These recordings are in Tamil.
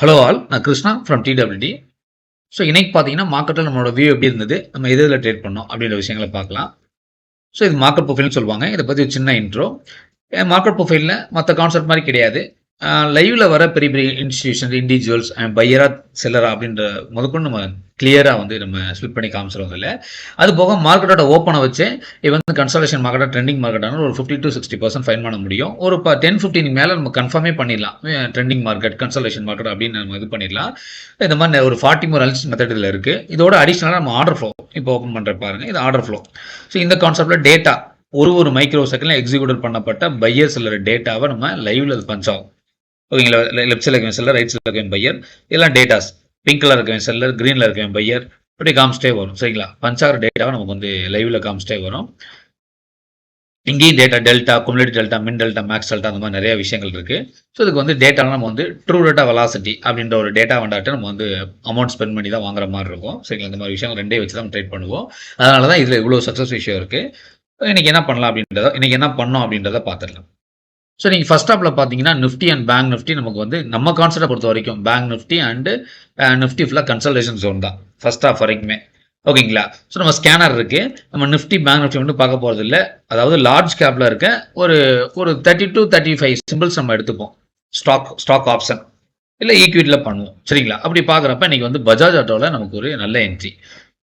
ஹலோ ஆல், நான் கிருஷ்ணா ஃப்ரம் டிடபிள்யூடி. ஸோ இன்னைக்கு பார்த்தீங்கன்னா மார்க்கெட்டில் நம்மளோட வியூ எப்படி இருந்தது, நம்ம எதில் ட்ரேட் பண்ணோம் அப்படின்ற விஷயங்களை பார்க்கலாம். ஸோ இது மார்க்கெட் ப்ரொஃபைல்னு சொல்லுவாங்க. இதை பற்றி ஒரு சின்ன இன்ட்ரோ. மார்க்கெட் ப்ரொஃபைலில் மற்ற கான்செப்ட் மாதிரி கிடையாது. லைவ்ல வர பெரிய பெரிய இன்ஸ்டிடியூஷன், இண்டிவிஜுவல்ஸ் பையரா செல்லரா அப்படின்ற முதற்கொண்டு நம்ம கிளியராக வந்து நம்ம ஸ்பிளிட் பண்ணி காமிச்சிருவோம். இல்லை அது போக மார்க்கெட்டோட ஓப்பனை வச்சு இது வந்து கன்சல்டேஷன் மார்க்கெட்டாக ட்ரெண்டிங் மார்க்கெட்டான ஒரு 50 to 60% ஃபைன் பண்ண முடியும். ஒரு 10-15 மேலே நம்ம கன்ஃபார்மே பண்ணிடலாம். ட்ரெண்டிங் மார்க்கெட், கன்சல்டேஷன் மார்க்கெட் அப்படின்னு நம்ம இது பண்ணிடலாம். இந்த மாதிரி ஒரு 40 more அனாலிசிஸ் மெத்தட் இதில் இருக்குது. இதோட அடிஷ்னலாக நம்ம ஆர்டர் ஃப்ளோ இப்போ ஓப்பன் பண்ணுற பாருங்க, இது ஆர்டர் ஃப்ளோ. ஸோ இந்த கான்செப்டில் டேட்டா ஒரு மைக்ரோ செகண்டில் எக்ஸிக்யூட் பண்ணப்பட்ட பையர் செல்லர் டேட்டாவை நம்ம லைவ்ல அது பஞ்ச் ஆகும். ஓகேங்களா? லெஃப்ட் சைடில் இருக்கவன் செல்லர், ரைட் சைடில் இருக்கவன் பையர். இதெல்லாம் டேட்டாஸ். பிங்க் கலர் இருக்கவன் செல்லர், கிரீனில் இருக்கவன் பையர். இப்படி காமிச்சிட்டே வரும். சரிங்களா? பஞ்சாகிற டேட்டாவை நமக்கு வந்து லைவ்ல காமிச்சிட்டே வரும். இங்கேயும் டேட்டா டெல்டா, குமுலேட்டிவ் டெல்டா, மின் டெல்டா, மேக்ஸ் டெல்டா, அந்த மாதிரி நிறைய விஷயங்கள் இருக்கு. ஸோ இதுக்கு வந்து டேட்டா நம்ம வந்து ட்ரூ டேட்டா வெலாசிட்டி அப்படின்ற ஒரு டேட்டா வந்தாட்டு நம்ம வந்து அமௌண்ட் ஸ்பெண்ட் பண்ணி தான் வாங்குற மாதிரி இருக்கும். சரிங்களா? இந்த மாதிரி விஷயம் ரெண்டே வச்சு தான் ட்ரேட் பண்ணுவோம். அதனால தான் இதில் இவ்வளோ சக்ஸஸ் விஷயம் இருக்கு. இன்னைக்கு என்ன பண்ணலாம் அப்படின்றத, இன்னைக்கு என்ன பண்ணோம் அப்படின்றத பார்த்துடலாம். ஸோ நீங்கள் ஃபர்ஸ்ட் ஆப்பில் பார்த்தீங்கன்னா நிஃப்டி அண்ட் பேங்க் நிஃப்டி நமக்கு வந்து நம்ம கான்செப்டை பொறுத்த வரைக்கும் பேங்க் நிஃப்டி அண்டு நிஃப்டி ஃபுல்லாக கன்சல்டேஷன் ஜோன் தான் ஃபர்ஸ்ட் ஆஃப் வரைக்குமே. ஓகேங்களா? ஸோ நம்ம ஸ்கேனர் இருக்கு. நம்ம நிஃப்டி பேங்க் நிஃப்டி மட்டும் பார்க்க போகிறது இல்லை. அதாவது லார்ஜ் கேப்பில் இருக்க ஒரு ஒரு 30 to 35 சிம்பிள்ஸ் நம்ம எடுத்துப்போம். ஸ்டாக் ஆப்ஷன் இல்லை ஈக்விட்டியில் பண்ணுவோம். சரிங்களா? அப்படி பார்க்குறப்ப இன்னைக்கு வந்து பஜாஜ் ஆட்டோவில் நமக்கு ஒரு நல்ல என்ட்ரி.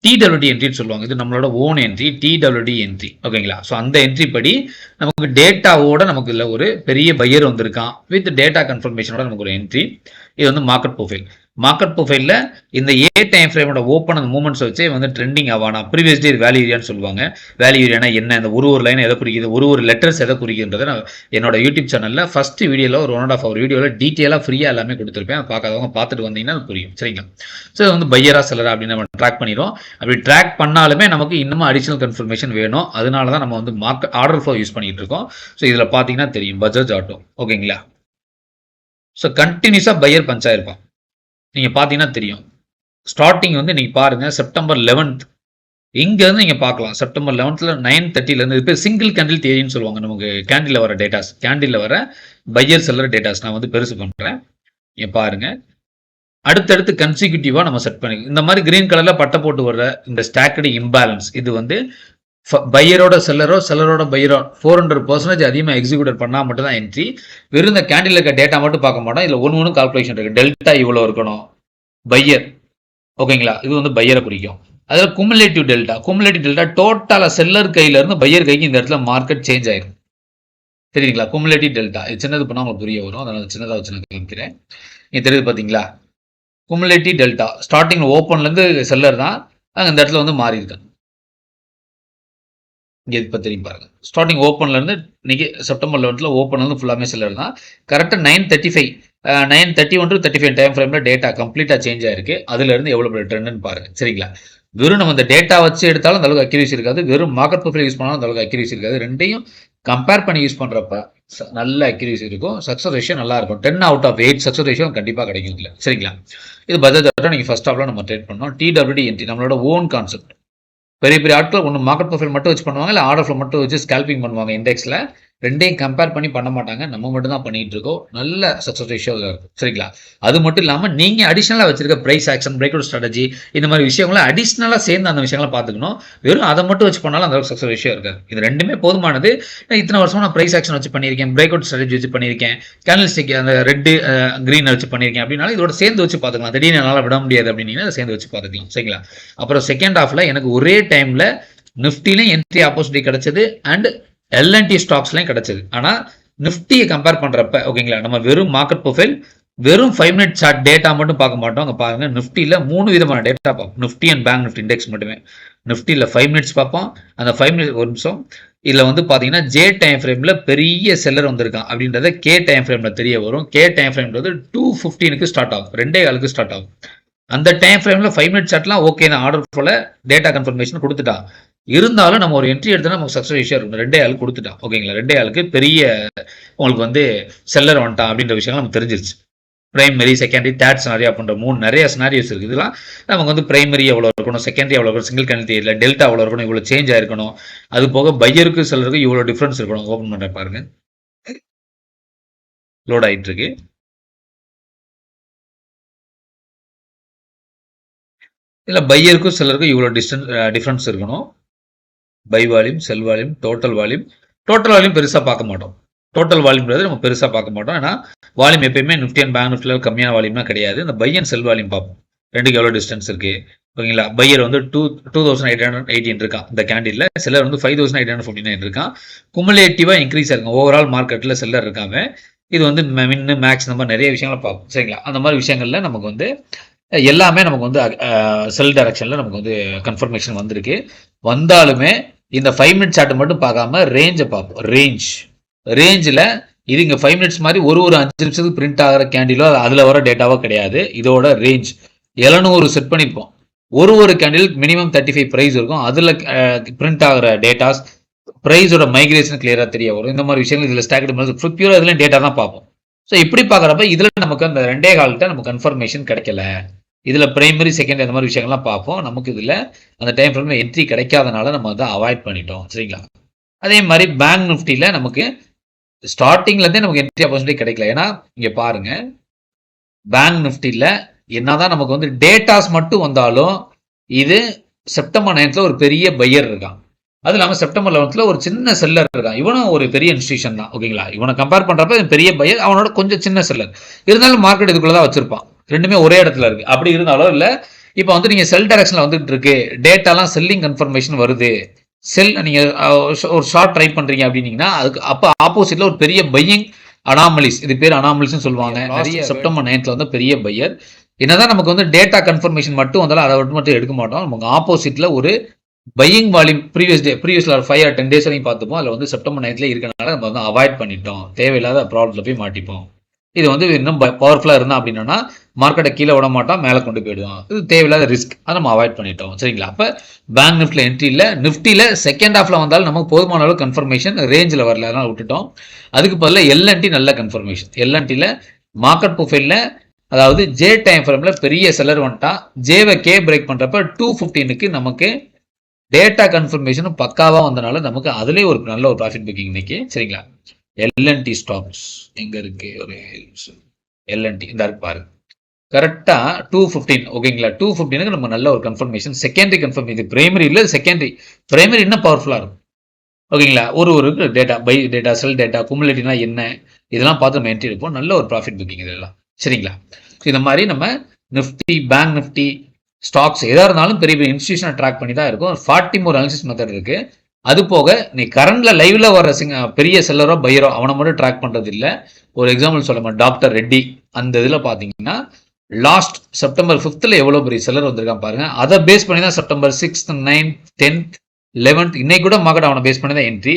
டிடபிள்யூடி என்ட்ரின்னு சொல்லுவாங்க. இது நம்மளோட ஓன் என்ட்ரி, டிடபிள்யூடி என்ட்ரி. ஓகேங்களா? ஸோ அந்த என்ட்ரி படி நமக்கு டேட்டாவோட நமக்கு இல்லை ஒரு பெரிய பையர் வந்திருக்கான். வித் டேட்டா கன்ஃபர்மேஷனோட நமக்கு ஒரு என்ட்ரி. இது வந்து மார்க்கெட் ப்ரொஃபைல். மார்க்கெட் ப்ரொஃபைலில் இந்த ஏ டைம் ஃப்ரேமோட ஓப்பன் அந்த மூமெண்ட்ஸ் வச்சு வந்து ட்ரெண்டிங் ஆவானா, ப்ரீவியஸ் டே வேல்யூ ஏரியான்னு சொல்லுவாங்க. வேல்யூ ஏரியானா என்ன, இந்த ஒரு லைன் எதை குறிக்குது, ஒரு லெட்டர்ஸ் எதை குறிக்குன்றதை நான் என்னோட யூடியூப் சேனலில் ஃபர்ஸ்ட் வீடியோவில் ஒரு 1.5 hour வீடியோவில் டீட்டெயிலாக ஃப்ரீயாக எல்லாமே கொடுத்துருப்பேன். அதை பார்க்காதவங்க பார்த்துட்டு வந்தீங்கன்னா அது புரியும். சரிங்களா? ஸோ இது வந்து பையரா செல்லரா அப்படின்னு நம்ம ட்ராக் பண்ணிடுவோம். அப்படி ட்ராக் பண்ணாலுமே நமக்கு இன்னமும் அடிஷனல் கன்ஃபர்மேஷன் வேணும். அதனால தான் நம்ம வந்து மார்க்கெட் ஆர்டர் ஃப்ளோ யூஸ் பண்ணிட்டு இருக்கோம். ஸோ இதில் பார்த்தீங்கன்னா தெரியும் பஜாஜ் ஆட்டோ. ஓகேங்களா? ஸோ கண்டினியூஸாக பையர் பஞ்ச் ஆயிருப்பான். நீங்கள் பார்த்தீங்கன்னா தெரியும். ஸ்டார்டிங் வந்து நீங்கள் பாருங்கள் செப்டம்பர் 11th இங்கேருந்து நீங்கள் பார்க்கலாம். செப்டம்பர் 11th 9:30 இப்போ சிங்கிள் கேண்டில் தியரின்னு சொல்லுவாங்க. நமக்கு கேண்டில் வர டேட்டாஸ், கேண்டில் வர பையர் செல்லர் டேட்டாஸ் நான் வந்து பெருசு பண்ணுறேன். நீங்கள் பாருங்கள். அடுத்தடுத்து கன்சிக்யூட்டிவாக நம்ம செட் பண்ணி இந்த மாதிரி கிரீன் கலரில் பட்டை போட்டு வர்ற இந்த ஸ்டாக்கடு இம்பேலன்ஸ் இது வந்து பையரோட செல்லரோ செல்லரோட பையரோ 400% அதிகமாக எக்ஸிக்யூட் பண்ணால் மட்டும் தான் என்ட்ரி. வெறும் இந்த கேண்டில் இருக்க டேட்டா மட்டும் பார்க்க மாட்டோம். இதில் ஒன்று கால்குலேஷன் இருக்குது. டெல்டா இவ்வளோ இருக்கணும் பையர். ஓகேங்களா? இது வந்து பையரை குறிக்கும். அதில் குமுலேட்டிவ் டெல்டா டோட்டலாக செல்லர் கையிலேருந்து பையர் கைக்கு இந்த இடத்துல மார்க்கெட் சேஞ்ச் ஆயிரும். தெரியுங்களா? குமுலேட்டிவ் டெல்டா இது சின்னது பண்ணால் உங்களுக்கு புரிய வரும். அதனால சின்னதாக வச்சு நான் காமிக்கிறேன். நீங்க தெரியுது பார்த்தீங்களா? குமுலேட்டிவ் டெல்டா ஸ்டார்டிங் ஓப்பன்லேருந்து செல்லர் தான் இந்த இடத்துல வந்து மாறி இருக்கு. இங்கே இப்போ தெரியும் பாருங்க. ஸ்டார்டிங் ஓப்பன்லேருந்து இன்னைக்கு செப்டம்பர் 11th ஓப்பன்லேருந்து ஃபுல்லாமே செல்லர் தான். கரெக்டாக 9:35 9:31 to 35 டைம் ஃப்ரேமில் டேட்டா கம்ப்ளீட்டாக சேஞ்ச் ஆயிருக்கு. அதுலேருந்து எவ்வளோ பெரிய ட்ரெண்டுன்னு பாருங்க. சரிங்களா? வெறும் நம்ம இந்த டேட்டா வச்சு எடுத்தாலும் அந்த அளவுக்கு அக்யூரேசி இருக்காது. வெறும் மார்க்கெட் ப்ரொஃபைல் யூஸ் பண்ணாலும் அந்த அளவுக்கு அக்யூரேசி இருக்காது. ரெண்டையும் கம்பேர் பண்ணி யூஸ் பண்ணுறப்ப நல்ல அக்யூரேசி இருக்கும். சக்ஸஸ் ரேஷியோ நல்லா இருக்கும். 10 out of 8 சக்ஸஸ் ரேஷியோ கண்டிப்பாக கிடைக்கும் இல்லை. சரிங்களா? இது பஜாஜ் ஆட்டோ நீங்கள் ஃபர்ஸ்ட் ஆஃப்ல நம்ம ட்ரேட் பண்ணோம். டிடபிள்யூடி என்ட்ரி நம்மளோட ஓன் கான்செப்ட். பெரிய பெரிய ஆட்கள் ஒன்று மார்க்கெட் ப்ரொஃபைல் மட்டும் வச்சு பண்ணுவாங்க, இல்லை ஆர்டர் ஃப்ளோ மட்டும் வச்சு ஸ்கேல்பிங் பண்ணுவாங்க இண்டெக்ஸில். ரெண்டையும் கம்பேர் பண்ணி பண்ண மாட்டாங்க. நம்ம மட்டும் தான் பண்ணிட்டு இருக்கோம். நல்ல சக்ஸஸ் ரேஷியோ இருக்கும். சரிங்களா? அது மட்டும் இல்லாமல் நீங்கள் அடிஷ்னலாக வச்சிருக்க price action, break out strategy, இந்த மாதிரி விஷயங்களை அடிஷ்னலாக சேர்ந்து அந்த விஷயங்களை பார்த்துக்கணும். வெறும் அதை மட்டும் வச்சு பண்ணாலும் அந்த சக்ஸஸ் ரேஷியோ இருக்காது. இது ரெண்டுமே போதுமானது. இத்தனை வருஷமா நான் ப்ரைஸ் ஆக்ஷன் வச்சு பண்ணியிருக்கேன், பிரேக் அவுட் ஸ்ட்ராட்டஜி வச்சு பண்ணியிருக்கேன், கேண்டில் ஸ்டிக் அந்த ரெட்டு கிரீன் வச்சு பண்ணியிருக்கேன் அப்படின்னாலும் இதோட சேர்ந்து வச்சு பார்த்துக்கலாம். திடீர்னு என்னால் விட முடியாது அப்படின்னா அதை சேர்ந்து வச்சு பார்த்துக்கலாம். சரிங்களா? அப்புறம் செகண்ட் ஹாஃப்ல எனக்கு ஒரே டைமில் நிஃப்டிலையும் என்ட்ரி ஆப்போசிட்டி கிடைச்சது அண்ட் எல்என்டி ஸ்டாக்ஸ்லையும் கிடைச்சது. ஆனால் நிஃப்டியை கம்பேர் பண்ணுறப்ப ஓகேங்களா, நம்ம வெறும் மார்க்கெட் ப்ரொஃபைல் வெறும் 5 minute சார்ட் டேட்டா மட்டும் பார்க்க மாட்டோம். அங்கே பாருங்க நிஃப்டியில் 3 விதமான டேட்டா பார்ப்போம். Nifty and bank Nifty index மட்டுமே. நிஃப்டியில் 5 minutes பார்ப்போம். அந்த 5 minutes ஒரு நிமிஷம் இதில் வந்து பார்த்தீங்கன்னா ஜே டைம் ஃப்ரேமில் பெரிய செல்லர் வந்திருக்கான் அப்படின்றத கே டைம் ஃப்ரேமில் தெரிய வரும். கே டைம் ஃப்ரேம்ன்றது 2:15 ஸ்டார்ட் ஆகும், 2:15 ஸ்டார்ட் ஆகும். அந்த டைம் ஃப்ரேமில் 5 minute சார்ட்லாம் ஓகே தான், ஆர்டர் போல டேட்டா கன்ஃபர்மேஷன் கொடுத்துட்டான். இருந்தாலும் நம்ம ஒரு என்ட்ரி எடுத்தோம்னா நமக்கு சக்ஸஸ் ரேஷியோ இருக்கும். 2:15 கொடுத்துட்டான். ஓகேங்களா? 2:15 பெரிய உங்களுக்கு வந்து செல்லர் வந்துட்டான் அப்படின்ற விஷயம் நமக்கு தெரிஞ்சிருச்சு. பிரைமரி, செகண்டரி, தேர்ட் சினாரியோ அப்படின்ற 3 நிறைய சினாரியோஸ் இருக்குது. இதெல்லாம் நமக்கு வந்து பிரைமரி எவ்வளோ இருக்கணும், செகண்டரி எவ்வளோ இருக்கணும், சிங்கிள் கேண்டில் தியரியில் டெல்டா எவ்வளோ இருக்கணும், இவ்வளோ சேஞ்ச் ஆயிருக்கணும். அது போக பையருக்கு செல்லருக்கு இவ்வளோ டிஃப்ரென்ஸ் இருக்கணும். ஓப்பன் பண்ணுற பாருங்க, லோட் ஆகிட்டு இருக்கு. இதில் பையருக்கும் செல்லருக்கும் இவ்வளோ டிஃப்ரென்ஸ் இருக்கணும். Buy volume, sell volume, total volume பெருசாக பார்க்க மாட்டோம். டோட்டல் வால்யூம்ன்றது நம்ம பெருசாக பார்க்க மாட்டோம். ஏன்னா வால்யூம் எப்பயுமே நிஃப்டி அண்ட் பேங்க் நிஃப்டியில் கம்மியான வால்யூம்லாம் கிடையாது. இந்த பை அண்ட் செல் வால்யூம் பார்ப்போம். ரெண்டுக்கு எவ்வளோ டிஸ்டன்ஸ் இருக்கு, ஓகேங்களா? பையர் வந்து 2818 இருக்கான் இந்த கேண்டில். செல்லர் வந்து 5859 இருக்கான். குமுலேட்டிவாக இன்க்ரீஸ் ஆயிருக்கும் ஓவரால் மார்க்கெட்டில் செல்லர் இருக்காங்க. இது வந்து மின்னு மேக்ஸ் இந்த மாதிரி நிறைய விஷயங்களை பார்ப்போம், சரிங்களா? அந்த மாதிரி விஷயங்கள்ல நமக்கு வந்து எல்லாமே நமக்கு வந்து செல் டைரக்ஷனில் நமக்கு வந்து கன்ஃபர்மேஷன் வந்திருக்கு. வந்தாலுமே இந்த 5 மினிட் சார்ட் மட்டும் பார்க்காம ரேஞ்சை பார்ப்போம். ரேஞ்சில் இது இங்கே 5 மினிட்ஸ் மாதிரி ஒரு 5 நிமிஷத்துக்கு பிரிண்ட் ஆகிற கேண்டிலோ அதில் வர டேட்டாவோ கிடையாது. இதோட ரேஞ்ச் 700 செட் பண்ணியிருப்போம். ஒரு கேண்டில் மினிமம் 35 ப்ரைஸ் இருக்கும். அதில் பிரிண்ட் ஆகிற டேட்டாஸ் ப்ரைஸோட மைக்ரேஷன் கிளியராக தெரிய வரும். இந்த மாதிரி விஷயங்கள் இதில் ஸ்டாக் பியூரா இதுல டேட்டா தான் பார்ப்போம். ஸோ இப்படி பார்க்குறப்ப இதில் நமக்கு அந்த 2 கால்கிட்ட நமக்கு கன்ஃபர்மேஷன் கிடைக்கல. இதில் பிரைமரி செகண்ட் அந்த மாதிரி விஷயங்கள்லாம் பார்ப்போம். நமக்கு இதில் அந்த டைம் ஃப்ரேமில் என்ட்ரி கிடைக்காதனால நம்ம அதை அவாய்ட் பண்ணிட்டோம், சரிங்களா? அதே மாதிரி பேங்க் நிஃப்டியில் நமக்கு ஸ்டார்டிங்லேருந்தே நமக்கு என்ட்ரி ஆப்பர்ச்சுனிட்டி கிடைக்கல. ஏன்னா இங்கே பாருங்க, பேங்க் நிஃப்டியில் என்னதான் நமக்கு வந்து டேட்டாஸ் மட்டும் வந்தாலும் இது செப்டம்பர் 9th ஒரு பெரிய பையர் இருக்கான். அது இல்லாமல் செப்டம்பர் 11th ஒரு சின்ன செல்லர் இருக்கான். இவனும் ஒரு பெரிய இன்ஸ்டியூஷன் தான், ஓகேங்களா? இவனை கம்பேர் பண்ணுறப்ப பெரிய பையர், அவனோட கொஞ்சம் சின்ன செல்லர். இருந்தாலும் மார்க்கெட் இதுக்குள்ள தான் வச்சிருப்பான். ரெண்டுமே ஒரே இடத்துல இருக்கு. அப்படி இருந்தாலும் இல்லை, இப்போ வந்து நீங்கள் செல் டைரக்ஷனில் வந்துட்டு இருக்கு, டேட்டாலாம் செல்லிங் கன்ஃபர்மேஷன் வருது, செல் நீங்கள் ஒரு ஷார்ட் ட்ரை பண்ணுறீங்க அப்படின்னீங்கன்னா அதுக்கு அப்போ ஆப்போசிட்டில் ஒரு பெரிய பையிங் அனாமலிஸ், இது பேர் அனாமலிஸ்னு சொல்லுவாங்க. நிறைய செப்டம்பர் 9th வந்து பெரிய பையர். என்னதான் நமக்கு வந்து டேட்டா கன்ஃபர்மேஷன் மட்டும் வந்தாலும் அதை மட்டும் எடுக்க மாட்டோம். நமக்கு ஆப்போசிட்டில் ஒரு பையிங் வால்யூம் ப்ரீவியஸ்ல ஒரு 5 or 10 days வரைக்கும் பார்த்துப்போம். அதில் வந்து செப்டம்பர் 9th இருக்கனால நம்ம வந்து அவாய்ட் பண்ணிட்டோம். தேவையில்லாத ப்ராப்ளத்தில் போய் மாட்டிப்போம். இது வந்து இன்னும் பவர்ஃபுல்லாக இருந்தால் அப்படின்னா மார்க்கெட்டை கீழே விட மாட்டோம், மேலே கொண்டு போயிடுவோம். இது தேவையில்லாத ரிஸ்க், அதை நம்ம அவாய்ட் பண்ணிட்டோம், சரிங்களா? அப்போ பேங்க் நிஃப்டியில் என்ட்ரி இல்லை. நிஃப்டியில் செகண்ட் ஹாஃபில் வந்தாலும் நமக்கு போதுமான அளவு கன்ஃபர்மேஷன் ரேஞ்சில் வரல, அதனால் விட்டுட்டோம். அதுக்கு பதிலாக எல்என்டி நல்ல கன்ஃபர்மேஷன். எல்என்டியில் மார்க்கெட் ப்ரொஃபைலில் அதாவது ஜே டைம் ஃப்ரேமில் பெரிய செல்லர் வந்துட்டான். ஜேவை கே பிரேக் பண்ணுறப்ப 215க்கு நமக்கு டேட்டா கன்ஃபர்மேஷனும் பக்காவாக வந்தனால நமக்கு அதுலேயே ஒரு நல்ல ஒரு ப்ராஃபிட் புக்கிங் இன்னைக்கு, சரிங்களா? எல்என்டி ஸ்டாக்ஸ் எங்கே இருக்கு? ஒரு எல்என்டி இந்த இருக்கு பாருங்க, கரெக்டாக 215, ஓகேங்களா? 215க்கு நம்ம நல்ல ஒரு கன்ஃபர்மேஷன். செகண்டரி கன்ஃபர்ம், இது பிரைமரி இல்லை, செகண்டரி. பிரைமரி இன்னும் பவர்ஃபுல்லாக இருக்கும், ஓகேங்களா? ஒரு data, buy data, sell data, குமுலேட்டிவ்னா என்ன, இதெல்லாம் பார்த்து நம்ம என்ட்ரி எடுப்போம். நல்ல ஒரு ப்ராஃபிட் புக்கிங் இதெல்லாம், சரிங்களா? இந்த மாதிரி நம்ம நிஃப்டி, பேங்க் நிஃப்டி, ஸ்டாக்ஸ் எதாக இருந்தாலும் பெரிய பெரிய இன்ஸ்டியூஷனை ட்ராக் பண்ணி தான் இருக்கும். 40 more அனாலிசிஸ் மெத்தட் இருக்கு. அது போக நீ கரண்ட்ல லைவ்ல வர பெரிய செல்லரோ பையரோ அவனை மட்டும் ட்ராக் பண்றது இல்லை. ஒரு எக்ஸாம்பிள் சொல்ல டாக்டர் ரெட்டி, அந்த இதில் பார்த்தீங்கன்னா லாஸ்ட் செப்டம்பர் 5th எவ்வளோ பெரிய செல்லர் வந்திருக்கான் பாருங்க. அதை பேஸ் பண்ணி தான் September 6th, 9th, 10th, 11th இன்னைக்கு கூட மார்க்கெட் அவனை பேஸ் பண்ணி தான் என்ட்ரி.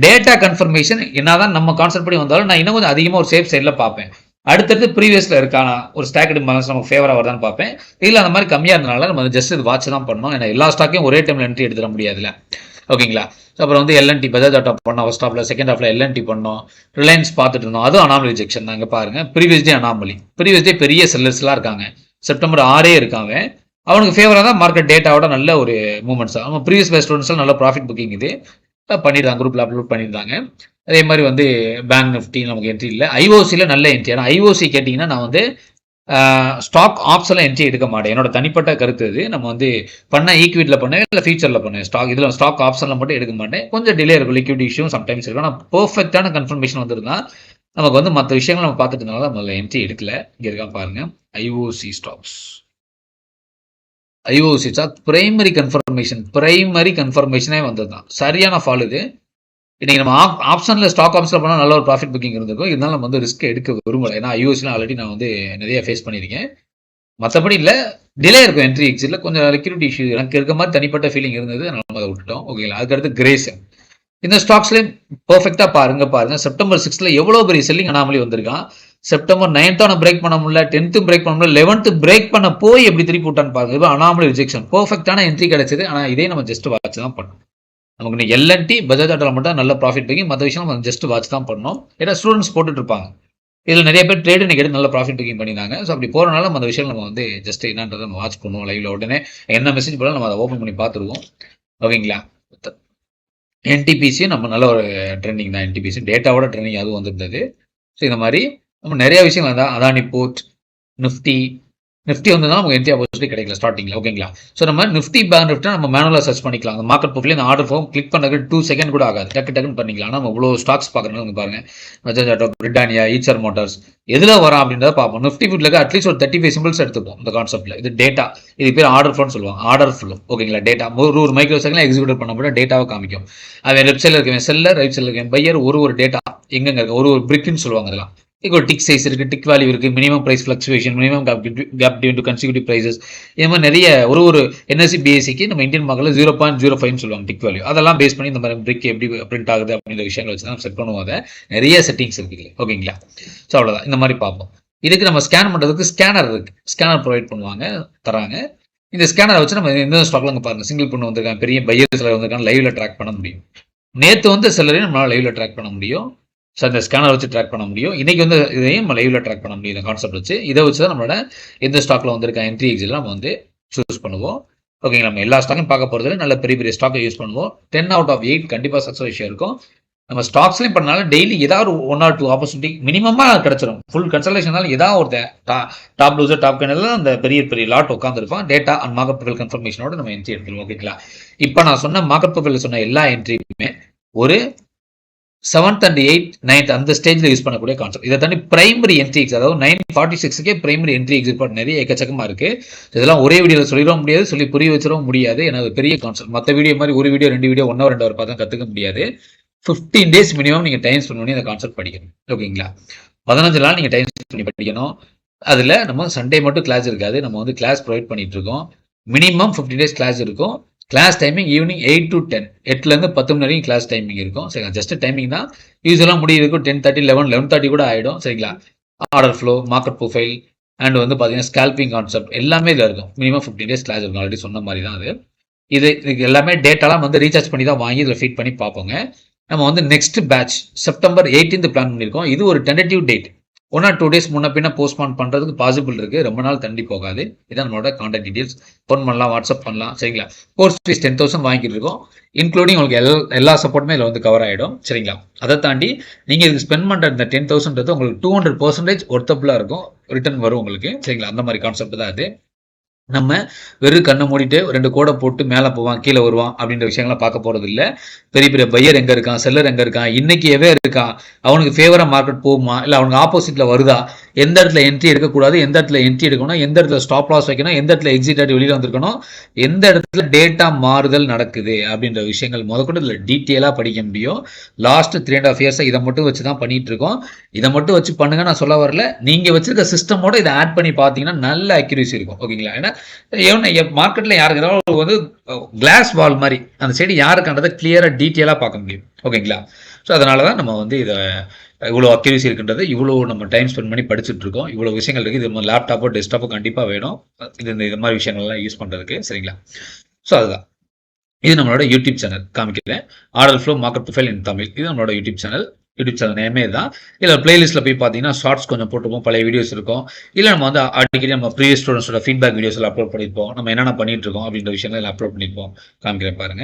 டேட்டா கன்ஃபர்மேஷன் என்னதான் நம்ம கான்செப்ட் பண்ணி வந்தாலும் நான் இன்னும் கொஞ்சம் அதிகமாக ஒரு சேஃப் சைடில் பார்ப்பேன். அடுத்தடுத்து ப்ரீவியஸில் இருக்கான ஒரு ஸ்டாக் பேலன்ஸ் நமக்கு ஃபேவராக வருதான்னு பார்ப்பேன். இல்லை அந்த மாதிரி கம்மியாக இருந்தனால நம்ம ஜஸ்ட் இது வாட்ச் தான் பண்ணணும். ஏன்னா எல்லா ஸ்டாக்கையும் ஒரே டைமில் என்ட்ரி எடுத்துட முடியாதுல்ல, ஓகேங்களா? அப்புறம் வந்து எல்என்டி பஜாஜ் ஆட்டோ பண்ணோம் ஃபர்ஸ்ட் ஹாஃப்ல, செகண்ட் ஹாஃப்ல எல்என்டி பண்ணோம். ரிலையன்ஸ் பார்த்துட்டு இருந்தோம், அதுவும் அனாமலி ரிஜெக்ஷன் தான். இங்கே பாருங்க, previous day anomaly, previous day பெரிய செல்லர்ஸ்லாம் இருக்காங்க. செப்டம்பர் 6 இருக்காங்க. அவனுக்கு ஃபேவராக தான் மார்க்கெட் டேட்டாவோட நல்ல ஒரு மூவ்மெண்ட்ஸ். அவன் ப்ரீவியஸ் பேஸ் ஸ்டூடெண்ட்ஸ் நல்ல ப்ராஃபிட் புக்கிங் இது பண்ணிடுறாங்க, குரூப்பில் அப்லோட் பண்ணியிருந்தாங்க. அதே மாதிரி வந்து பேங்க் நிஃப்டி நமக்கு என்ட்ரி இல்லை. ஐஓசியில் நல்ல என்ட்ரி. ஆனால் ஐஓசி கேட்டிங்கன்னா நான் வந்து ஸ்டாக் ஆப்ஷனில் என்ட்ரி எடுக்க மாட்டேன். என்னோட தனிப்பட்ட கருத்து இது. நம்ம வந்து பண்ண ஈக்விட்டியில் பண்ணேன், இல்லை ஃபியூச்சரில் பண்ணேன். ஸ்டாக் ஆப்ஷனில் மட்டும் எடுக்க மாட்டேன். கொஞ்சம் டிலே இருக்கும், லிக்விட் இஷ்யூ சம்டைம்ஸ் இருக்கும். ஆனால் பர்ஃபெக்டான கன்ஃபர்மேஷன் வந்துருந்தா நமக்கு வந்து மற்ற விஷயங்கள் நம்ம பார்த்துட்டு இருந்தாலும் நம்ம என்ட்ரி எடுக்கல. இங்கே இருக்கா பாருங்க, IOC stocks. IOC stock primary கன்ஃபர்மேஷனே வந்தது தான். சரியான ஃபால் இது. இன்னைக்கு நம்ம ஆப்ஷனில் ஸ்டாக் ஆப்ஷனில் பண்ணால் நல்ல ஒரு ப்ராஃபிட் புக்கிங் இருந்திருக்கும். இருந்தாலும் நம்ம வந்து ரிஸ்க் எடுக்க விரும்பலை. ஏன்னா ஐஓசிலாம் ஆல்ரெடி நான் வந்து நிறைய ஃபேஸ் பண்ணியிருக்கேன். மற்றபடி இல்லை, டிலே இருக்கும் என்ட்ரி எக்ஸிட்டில். கொஞ்சம் லிக்விடிட்டி இஷ்யூ எனக்கு இருக்க மாதிரி தனிப்பட்ட ஃபீலிங் இருந்தது, நம்ம அதை விட்டுட்டோம், ஓகேங்களா? அதுக்கடுத்து கிரேஸ். இந்த ஸ்டாக்ஸ்லேயும் பர்ஃபெக்டாக பாருங்க. செப்டம்பர் 6th எவ்வளோ பெரிய செல்லிங் அனாமலி வந்திருக்கான். செப்டம்பர் 9th பிரேக் பண்ண முடியல, 10th பிரேக் பண்ண முடியல, 11th பிரேக் பண்ண போய் எப்படி திருப்பி விட்டான்னு பாருங்க. இப்போ அனாமலி ரிஜெக்ஷன், பர்ஃபெக்டான என்ட்ரி கிடைச்சது. ஆனால் இதே நம்ம ஜஸ்ட் வாட்ச் தான் பண்ணோம். நமக்கு இன்னைக்கு எல்என்டி பஜாஜ் ஆட்டோவில் மட்டும் நல்ல ப்ராஃபிட் புக்கிங். மற்ற விஷயம் நம்ம ஜஸ்ட் வாட்ச் தான் பண்ணோம். ஏன்னா ஸ்டூடெண்ட்ஸ் போட்டுட்டு இருப்பாங்க. இதில் நிறைய பேர் ட்ரேடு இன்னைக்கு எடுத்து நல்ல ப்ராஃபிட் புக்கிங் பண்ணியிருந்தாங்க. ஸோ அப்படி போகிறனால அந்த விஷயம் நம்ம வந்து ஜஸ்ட் என்னன்றதை நம்ம வாட்ச் பண்ணுவோம். லைவ்ல உடனே என்ன மெசேஜ் போல நம்ம அதை ஓப்பன் பண்ணி பார்த்துருவோம், ஓகேங்களா? என்டிபிசி நம்ம நல்ல ஒரு ட்ரெண்டிங் தான். என்டிபிசி டேட்டாவோட ட்ரெண்டிங் அதுவும் வந்துருந்தது. ஸோ இந்த மாதிரி நம்ம நிறைய விஷயங்கள் தான். அதானி போர்ட், நிஃப்டி, நிஃப்டி வந்ததுனா நமக்கு என்ட்ரி ஆப்பர்ச்சுனிட்டி கிடைக்கல ஸ்டார்டிங்ல. ஓகேங்களா? ஸோ நம்ம நிஃப்டி பேங்க் நிஃப்டி நம்ம மேனுவலா சர்ச் பண்ணிக்கலாம். அந்த மார்க்கெட் ப்ரொஃபைல் இந்த ஆர்டர் ஃபார்ம் கிளிக் பண்ணதுக்கு 2 செகண்ட் கூட ஆகாது. டக்குன்னு பண்ணிக்கலாம். ஆனா நம்ம இவ்வளோ ஸ்டாக்ஸ் பார்க்கறதுனால பாருங்க, Bajaj auto, Britannia, Eicher Motors எதுல வரான் அப்படின்றத பார்ப்போம். நிஃப்டி ஃபிஃப்டில அட்லீஸ்ட் ஒரு 35 சிம்பிள்ஸ் எடுத்துப்போம் இந்த கான்செப்ட்ல. இது டேட்டா, இது பேர் ஆர்டர் ஃப்ளோன்னு சொல்லுவாங்க. Order flow. ஓகேங்களா? டேட்டா ஒரு மைக்ரோ செகண்ட்ல எக்ஸிக்யூட் பண்ண டேட்டாவை காமிக்கும். அவன் லெஃப்ட் சைடில் இருக்கவன் செல்லர், ரைட் சைடில் இருக்கவன் பையர், ஒரு டேட்டா எங்கெங்க இருக்கு, ஒரு பிரிக்குன்னு சொல்லுவாங்க அதெல்லாம். ஒரு டிக் சைஸ் இருக்கு, டிக் வேல்யூ இருக்கு, minimum price fluctuation, minimum gap due to consecutive prices, இது மாதிரி நிறைய ஒரு என்எஸ்சி பிஎஸ்சிக்கு நம்ம இந்தியன் மார்க்கெட்ல 0.05 சொல்லுவாங்க டிக் வேல்யூ. அதெல்லாம் பேஸ் பண்ணி இந்த மாதிரி பிரிக் எப்படி பிரிண்ட் ஆகுது அப்படின்ற விஷயங்கள் வச்சு தான் செட் பண்ணுவோம். அதை நிறைய செட்டிங்ஸ் இருக்கு. ஓகேங்களா? ஸோ அவ்வளோதான், இந்த மாதிரி பார்ப்போம். இதுக்கு நம்ம ஸ்கேன் பண்ணுறதுக்கு ஸ்கேனர் இருக்கு. ஸ்கேனர் ப்ரொவைட் பண்ணுவாங்க, தராங்க. இந்த ஸ்கேனரை வச்சு நம்ம எந்த ஸ்டாக்ல பாருங்க, சிங்கிள் பண்ண வந்திருக்காங்க, பெரிய பையர் சிலர் வந்திருக்காங்க, லைவ்ல ட்ராக் பண்ண முடியும். நேற்று வந்து சிலரையும் நம்மளால லைவ்ல ட்ராக் பண்ண முடியும். ஸோ அந்த ஸ்கேனர் வச்சு ட்ராக் பண்ண முடியும். இன்னைக்கு வந்து இதையும் நம்ம லைவ்ல ட்ராக் பண்ண முடியும். இந்த கான்செப்ட் வச்சு இதை வச்சு தான் நம்மளோட எந்த ஸ்டாக்ல வந்திருக்க என்ட்ரி எக்ஸிட் நம்ம வந்து சூஸ் பண்ணுவோம். ஓகேங்களா? நம்ம எல்லா ஸ்டாக்கும் பார்க்க போகிறது நல்ல பெரிய பெரிய ஸ்டாக்கை யூஸ் பண்ணுவோம். 10 out of 8 கண்டிப்பாக சக்ஸஸ் விஷயம் இருக்கும். நம்ம ஸ்டாக்ஸ்லையும் பண்ணாலும் டெய்லி ஏதாவது 1 or 2 ஆப்பர்ச்சுனிட்டி மினிமமாக கிடைச்சிடும். ஃபுல் கன்சல்டேஷனால ஏதாவது ஒரு டாப் லூசர் டாப் கெனெல்லாம் அந்த பெரிய பெரிய லாட் உட்காந்துருக்கும். டேட்டா அண்ட் மார்க்கெட் ப்ரொஃபைல் கன்ஃபர்மேஷனோட நம்ம என்ட்ரி எடுத்துருவோம். ஓகேங்களா? இப்போ நான் சொன்ன மார்க்கெட் ப்ரொஃபைல் சொன்ன எல்லா என்ட்ரியுமே ஒரு 7th and 8th 9th அந்த ஸ்டேஜ்ல யூஸ் பண்ணக்கூடிய கான்செப்ட். இதை தாண்டி பிரைமரி என்ட்ரி எக்ஸிட், அதாவது 946 பிரைமரி என்ட்ரி எக்ஸிட் நிறைய எக்கச்சக்கமா இருக்கு. இதெல்லாம் ஒரே வீடியோவில் சொல்லிடவும் முடியாது, சொல்லி புரிய வச்சிடவும் முடியாது. ஏன்னா பெரிய கான்செப்ட். மற்ற வீடியோ மாதிரி ஒரு வீடியோ 2 வீடியோ 1 hour 2 hour பார்த்தா கற்றுக்க முடியாது. 15 days மினிமம் நீங்கள் டைம் ஸ்பெண்ட் பண்ணி இந்த கான்செப்ட் படிக்கணும். ஓகேங்களா? 15 நாள் நீங்கள் டைம் ஸ்பெண்ட் பண்ணி படிக்கணும். அதில் நம்ம சண்டே மட்டும் கிளாஸ் இருக்காது. நம்ம வந்து கிளாஸ் ப்ரொவைட் பண்ணிட்டு இருக்கோம். மினிமம் 15 days கிளாஸ் இருக்கும். கிளாஸ் டைமிங் ஈவினிங் 8 to 10, 8லேருந்து 10 மணி வரைக்கும் கிளாஸ் டைமிங் இருக்கும். சரிங்களா? ஜஸ்ட் டைமிங் தான். யூஸ்வலாக முடியிருக்கும் 10:30, 11:30 கூட ஆகிடும். சரிங்களா? Order flow, market profile and வந்து பார்த்தீங்கன்னா ஸ்கேல்பிங் கான்செப்ட் எல்லாமே இதில் இருக்கும். மினிமம் 15 days கிளாஸ் இருக்கும். ஆல்ரெடி சொன்ன மாதிரி தான் அது. இதுக்கு எல்லாமே டேட்டாலாம் வந்து ரீசார்ஜ் பண்ணி தான் வாங்கி இதில் ஃபீட் பண்ணி பார்ப்போங்க. நம்ம வந்து next batch September 18th plan பண்ணியிருக்கோம். இது ஒரு டென்டேட்டிவ் டேட். 1 or 2 days முன்ன பின்ன போஸ்ட்பான் பண்ணுறதுக்கு பாசிபிள் இருக்குது. ரொம்ப நாள் தள்ளி போகாது. இதான் நம்மளோட கான்டாக்ட் டீடைல்ஸ். ஃபோன் பண்ணலாம், வாட்ஸ்அப் பண்ணலாம். சரிங்களா? கோர்ஸ் ஃபீஸ் 10,000 வாங்கிட்டு இருக்கோம். இன்க்ளூடிங் உங்களுக்கு எல்லா சப்போர்ட்டுமே இதில் வந்து கவர் ஆகிடும். சரிங்களா? அதை தாண்டி நீங்கள் இதுக்கு ஸ்பெண்ட் பண்ணுற இந்த 10,000 உங்களுக்கு 200% ஒர்த்தபுளாக இருக்கும். ரிட்டர்ன் வரும் உங்களுக்கு. சரிங்களா? அந்த மாதிரி கான்செப்ட் தான் அது. நம்ம வெறும் கண்ணை மூடிட்டு 2 கோடை போட்டு மேலே போவான் கீழே வருவான் அப்படின்ற விஷயங்கள்லாம் பார்க்க போகிறது இல்லை. பெரிய பெரிய பையர் எங்கே இருக்கான், செல்லர் எங்கே இருக்கான், இன்னைக்கு எவே இருக்கான், அவனுக்கு ஃபேவராக மார்க்கெட் போகுமா, இல்லை அவனுக்கு ஆப்போசிட்டில் வருதா, எந்த இடத்துல என்ட்ரி எடுக்கக்கூடாது, எந்த இடத்துல என்ட்ரி எடுக்கணும், எந்த இடத்துல ஸ்டாப் லாஸ் வைக்கணும், எந்த இடத்துல எக்ஸிட் ஆகி வெளியில் வந்திருக்கணும், எந்த இடத்துல டேட்டா மாறுதல் நடக்குது அப்படின்ற விஷயங்கள் முதற்கொண்டு இதில் டீட்டெயிலாக படிக்க முடியும். லாஸ்ட் 3.5 years இதை மட்டும் வச்சு தான் பண்ணிட்டு இருக்கோம். இதை மட்டும் வச்சு பண்ணுங்க நான் சொல்ல வரல. நீங்கள் வச்சிருக்க சிஸ்டமோட இதை ஆட் பண்ணி பார்த்தீங்கன்னா நல்ல அக்யூரேசி இருக்கும். ஓகேங்களா? ஏன்னா மார்க்கெட்ல யாருக்கு ஏதாவது வந்து கிளாஸ் வால் மாதிரி அந்த சைடு யாருக்கானதை கிளியரா டீட்டெயிலா பார்க்க முடியும். ஓகேங்களா? ஸோ அதனாலதான் நம்ம வந்து இதை இவ்வளோ அக்யூரேசி இருக்குன்றது இவ்வளோ நம்ம டைம் ஸ்பெண்ட் பண்ணி படிச்சுட்டு இருக்கோம். இவ்வளோ விஷயங்கள் இருக்கு. இது லேப்டாப்போ டெஸ்க்டாப்போ கண்டிப்பாக வேணும் இது மாதிரி விஷயங்கள்லாம் யூஸ் பண்றதுக்கு. சரிங்களா? ஸோ அதுதான் இது நம்மளோட யூடியூப் சேனல் காமிக்கிறேன். ஆர்டர் ஃப்ளோ மார்க்கெட் ப்ரொஃபைல் இன் தமிழ். இது நம்மளோட யூடியூப் சேனல் நேமே தான். இதில் பிளேலிஸ்ட்டில் போய் பார்த்தீங்கன்னா ஷார்ட்ஸ் கொஞ்சம் போட்டுப்போம், பழைய வீடியோஸ் இருக்கும். இல்லை நம்ம வந்து அடிக்கடி நம்ம ப்ரீவியஸ் ஸ்டூடெண்ட்ஸோட ஃபீட்பேக் வீடியோஸில் அப்லோட் பண்ணியிருப்போம். நம்ம என்னென்ன பண்ணிட்டு இருக்கோம் அப்படின்ற விஷயங்கள் அப்லோட் பண்ணியிருப்போம். காமிக்கிறேன் பாருங்க.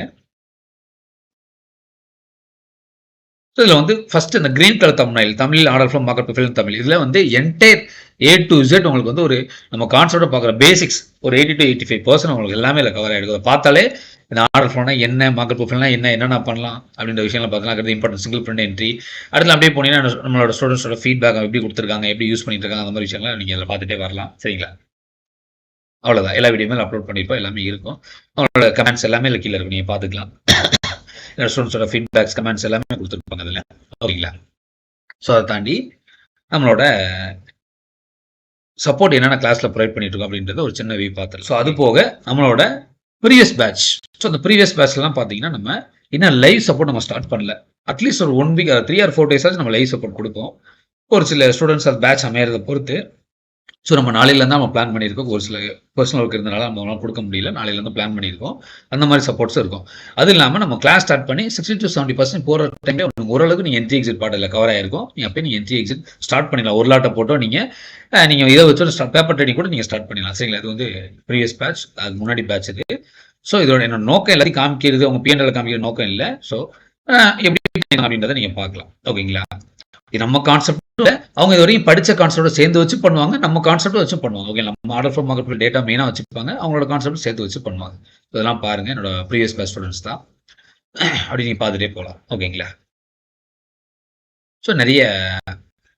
ஸோ இதில் வந்து ஃபர்ஸ்ட் இந்த green colour Tamil order flow market profile Tamil. இதில் வந்து என்டையர் A to Z உங்களுக்கு வந்து ஒரு நம்ம கான்செப்டை பார்க்குற பேசிக்ஸ் ஒரு 80 to 85% உங்களுக்கு எல்லாமே இல்லை கவர் ஆகிடுது. பார்த்தாலே இந்த ஆர்டர் ஃப்ளோனா என்ன, மார்க்கெட் ப்ரொஃபைல்னா என்னென்ன பண்ணலாம் அப்படின்ற விஷயங்களை பார்த்தீங்கன்னா இம்பார்ட்டன்ட் சிங்கிள் பிரிண்ட் என்ட்ரி. அடுத்து அப்படியே போனீங்கன்னா நம்மளோட ஸ்டூடெண்ட்ஸோட ஃபீட்பேக் எப்படி கொடுத்துருக்காங்க, எப்படி யூஸ் பண்ணிட்டு இருக்காங்க, அந்த மாதிரி விஷயங்கள்லாம் நீங்கள் அதில் பார்த்துட்டே வரலாம். சரிங்களா? அவ்வளோதான். எல்லா வீடியோமே அப்லோட் பண்ணியிருப்போம். எல்லாமே இருக்கும். அவங்களோட கமெண்ட்ஸ் எல்லாமே இல்லை கீழே இருக்கும், நீங்கள் பார்த்துக்கலாம். ஸ்டூடெண்ட்ஸோட ஃபீட்பேக்ஸ் கமெண்ட்ஸ் எல்லாமே கொடுத்துருப்பாங்க அதில். ஓகேங்களா? ஸோ அதை தாண்டி நம்மளோட சப்போர்ட் என்னென்ன கிளாஸில் ப்ரொவைட் பண்ணிட்டு இருக்கோம் அப்படின்றத ஒரு சின்ன வியூ பார்த்துருக்கோம். ஸோ அது போக நம்மளோட ப்ரீவியஸ் பேட்ச். ஸோ அந்த ப்ரீவியஸ் பேட்ச்லாம் பார்த்தீங்கன்னா நம்ம இன்னும் லைவ் சப்போர்ட் நம்ம ஸ்டார்ட் பண்ணல. அட்லீஸ்ட் ஒரு 1 week 3 or 4 days ஆச்சு நம்ம லைவ் சப்போர்ட் கொடுப்போம். ஒரு சில ஸ்டூடெண்ட்ஸ் அது பேட்ச் அமையறதை பொறுத்து. ஸோ நம்ம நாளையிலேருந்து நம்ம பிளான் பண்ணியிருக்கோம். ஒரு சில பர்சனல் ஒர்க் இருந்தனால நம்மளால கொடுக்க முடியல. நாளையிலேருந்து பிளான் பண்ணியிருக்கோம். அந்த மாதிரி சப்போர்ட்ஸும் இருக்கும். அது இல்லாமல் நம்ம கிளாஸ் ஸ்டார்ட் பண்ணி 60 to 70% போகிற டைம்ல ஓரளவுக்கு நீங்கள் என்ட்ரி எக்ஸிட் பாட்டில் கவர் ஆகிருக்கும். நீங்கள் அப்போ நீங்கள் என்ட்ரி எக்ஸிட் ஸ்டார்ட் பண்ணிடலாம். ஒரு லாட்டை போட்டோ நீங்கள் இதை வச்சு பேப்பர் ட்ரேடிங் கூட நீங்கள் ஸ்டார்ட் பண்ணிடலாம். சரிங்களா? இது வந்து ப்ரீவியஸ் பேட்ச், அது முன்னாடி பேட்ச் இது. ஸோ இதோட என்னோட நோக்கம் எல்லாத்தையும் காமிக்கிறது, உங்கள் பிஎன்எல் காமிக்கிற நோக்கம் இல்லை. ஸோ எப்படி அப்படின்றத நீங்கள் பார்க்கலாம். ஓகேங்களா? இது நம்ம கான்செப்ட் அவங்க இது வரைக்கும் படிச்ச கான்செப்டோட சேர்ந்து வச்சு பண்ணுவாங்க. நம்ம கான்செப்ட் வச்சு பண்ணுவாங்க. ஓகே, நம்ம மாடல் ஃப்ளோ மார்க்கெட் டேட்டா மெயினா வச்சுப்பாங்க. அவங்களோட கான்செப்ட் சேர்த்து வச்சு பண்ணுவாங்க. இதெல்லாம் பாருங்க. என்னோட ப்ரீவியஸ் பேட்ச் ஸ்டூடண்ட்ஸ் தான். அப்படி நீங்க பார்த்துட்டே போகலாம். ஓகேங்களா? ஸோ நிறைய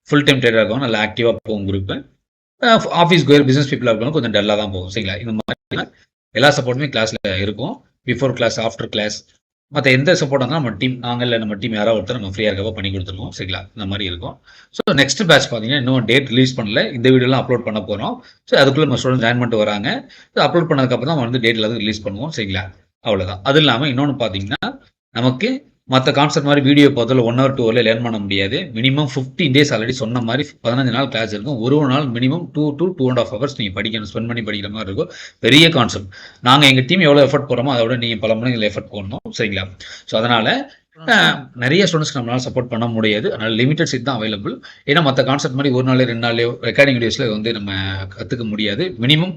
ஃபுல் டைம் ட்ரேடர் இருக்கும். நல்லா ஆக்டிவாக போகும் குரூப். ஆஃபீஸ் கோயர் பிஸ்னஸ் பீப்புளாக இருக்கணும் கொஞ்சம் டல்லாக தான் போகும். சரிங்களா? இந்த மாதிரி எல்லா சப்போர்ட்டுமே கிளாஸில் இருக்கும். பிஃபோர் கிளாஸ், ஆஃப்டர் கிளாஸ், மற்ற எந்த சப்போர்ட் இருந்தாலும் நம்ம டீம், நாங்கள் இல்லை நம்ம டீம் யாராவது ஒருத்தர் நம்ம ஃப்ரீயாக இருக்கப்போ பண்ணி கொடுத்துருவோம். சரிங்களா? இந்த மாதிரி இருக்கும். ஸோ நெக்ஸ்ட் பேட்ச் பார்த்தீங்கன்னா இன்னும் டேட் ரிலீஸ் பண்ணல. இந்த வீடியோலாம் அப்லோட் பண்ண போகிறோம். ஸோ அதுக்குள்ளே நம்ம ஸ்டூடெண்ட் ஜாயின் பண்ணிட்டு வராங்க. ஸோ அப்லோட் பண்ணதுக்கப்புறம் தான் வந்து டேட் எல்லாத்தையும் ரிலீஸ் பண்ணுவோம். சரிங்களா? அவ்வளோதான். அது இல்லாமல் இன்னொன்று பார்த்தீங்கன்னா நமக்கு மற்ற கான்செப்ட் மாதிரி வீடியோ பார்த்தாலும் 1 hour 2 hour லேர்ன் பண்ண முடியாது. மினிமம் 15 டேஸ் ஆல்ரெடி சொன்ன மாதிரி 15 நாள் கிளாஸ் இருக்கும். ஒரு நாள் மினிமம் 2 to 2.5 hours நீங்கள் படிக்கணும், ஸ்பெண்ட் பண்ணி படிக்கிற மாதிரி இருக்கும். பெரிய கான்செப்ட். நாங்கள் எங்கள் டீம் எவ்வளோ எஃபர்ட் போடுறோமோ அதை விட நீங்கள் பல மடங்கு எஃபர்ட் போடணும். சரிங்களா? ஸோ அதனால் நிறைய ஸ்டூடெண்ட்ஸ்க்கு நம்மளால சப்போர்ட் பண்ண முடியாது. அதனால் லிமிடெட் சீட் தான் அவைலபிள். ஏன்னா மற்ற கான்செப்ட் மாதிரி ஒரு நாள் 2 நாள் ரெக்கார்டிங் வீடியோஸில் வந்து நம்ம கற்றுக்க முடியாது. Minimum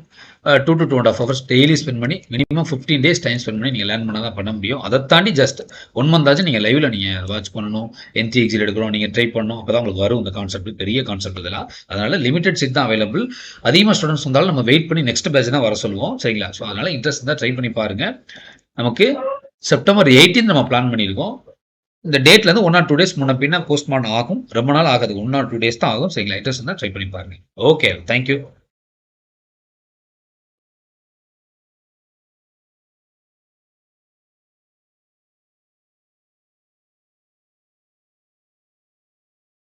2 to 2.5 hours daily spend பண்ணி மினிமம் 15 days டைம் ஸ்பெண்ட் பண்ணி நீங்கள் லேர்ன் பண்ண தான் பண்ண முடியும். அதை தாண்டி ஜஸ்ட் 1 month ஆச்சு நீங்கள் லைவில் நீங்கள் வாட்ச் பண்ணணும், என்டி எக்ஸில் எடுக்கிறோம், நீங்கள் ட்ரை பண்ணணும். அப்போ தான் உங்களுக்கு வரும் இந்த கான்செப்ட். பெரிய கான்செப்ட் இதெல்லாம். அதனால் லிமிடெட் சீட் தான் அவைலபிள். அதிகமாக ஸ்டூடெண்ட்ஸ் வந்தாலும் நம்ம வெயிட் பண்ணி நெக்ஸ்ட் பேட்ச் தான் வர சொல்லுவோம். சரிங்களா? ஸோ அதனால் இன்ட்ரெஸ்ட் தான் ட்ரை பண்ணி பாருங்கள். நமக்கு September 18 நம்ம பிளான் பண்ணியிருக்கோம். இந்த டேட்லேருந்து 1 or 2 days முன்ன பின்ன போஸ்ட்மார்ட்டம் ஆகும். ரொம்ப நாள் ஆகாது. 1 or 2 days தான் ஆகும். சரிங்களா? இன்ட்ரெஸ்ட் இருந்தால் ட்ரை பண்ணி பாருங்கள். Okay, thank you.